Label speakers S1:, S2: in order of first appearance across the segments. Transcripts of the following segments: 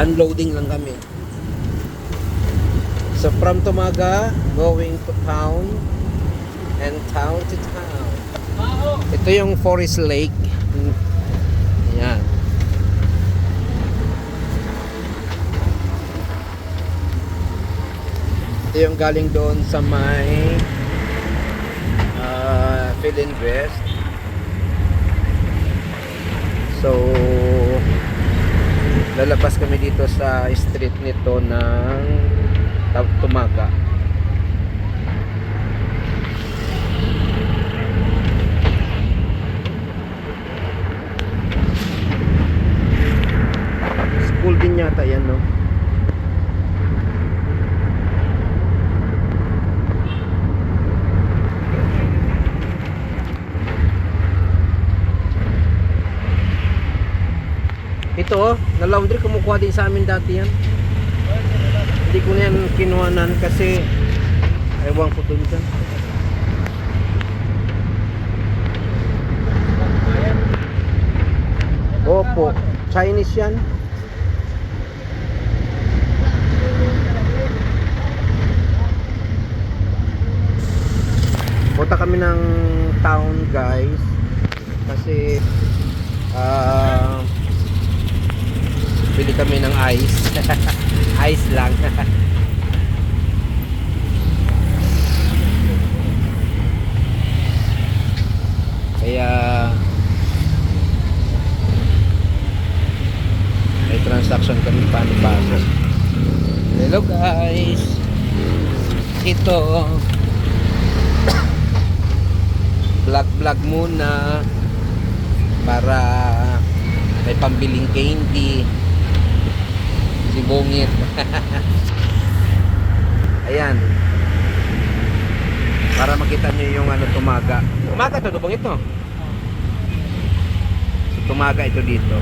S1: Unloading lang kami. So from Tumaga, going to town and town to town. Ito yung Forest Lake. Ayan. Ito yung galing doon sa may Philinvest. So lalabas kami dito sa street nito ng Tumaga. School din yata yan, no? Ito, na laundry, kumukuha din sa amin dati yan. Hindi ko na yan kinuhanan kasi ewan ko dun dyan. Opo, Chinese yan. Punta kami ng town, guys, kasi bili kami ng ice. Ice lang. Kaya may transaction kami paano-paano. Hello guys, ito vlog muna para may pambiling candy si Bongit. Ayan, para makita nyo yung Tumaga. Tumaga to, Bongit, no? So, Tumaga ito dito.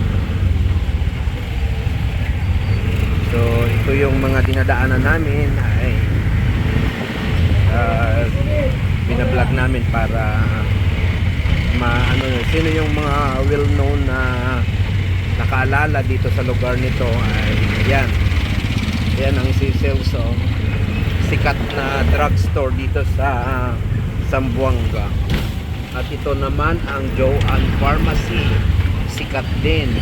S1: So ito yung mga dinadaanan namin. Ay binablog namin para sino yung mga well known na nakaalala dito sa lugar nito. Ay yan ang Siselso, sikat na drugstore dito sa Zamboanga. At ito naman ang Joanne Pharmacy, sikat din,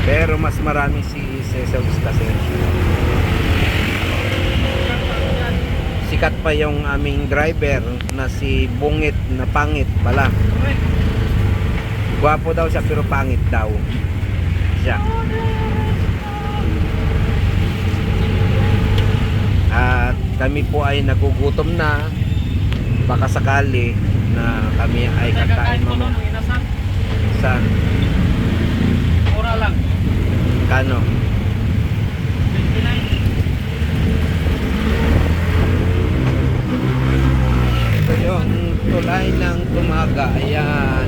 S1: pero mas marami si Siselso kasi sikat pa yung aming driver na si Bungit na pangit pala. Gwapo daw siya pero pangit daw siya. At kami po ay nagugutom na. Baka sakali na kami ay kakain mamaya. Saan?
S2: Mura lang.
S1: Kano? 29. Yung tulay ng Tumaga. Ayan,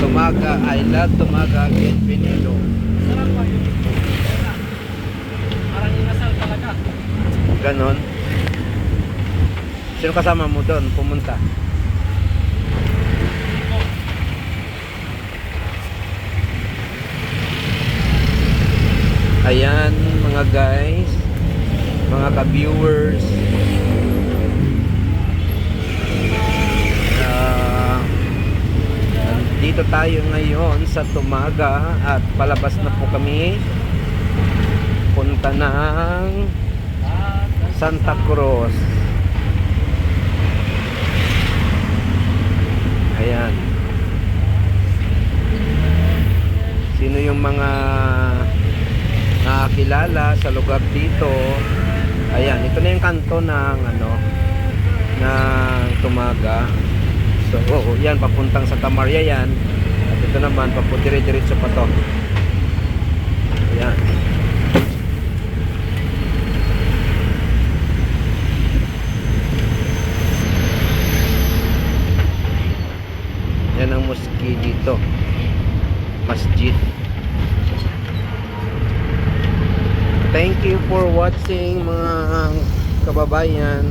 S1: Tumaga, I love Tumaga, Bienvenido.
S2: Sarap pa yun. Parang inasal talaga.
S1: Ganon. Sino kasama mo doon pumunta? Ayan mga guys, mga ka-viewers, dito tayo ngayon sa Tumaga at palabas na po kami punta ng Santa Cruz. Ayan, sino yung mga nakakilala sa lugar dito? Ayan, ito na yung kanto ng ng Tumaga. So, yan, papuntang Santa Maria yan. At ito naman, dire-diretso pa to. Ayan. Yan ang mosque dito. Masjid. Thank you for watching mga kababayan.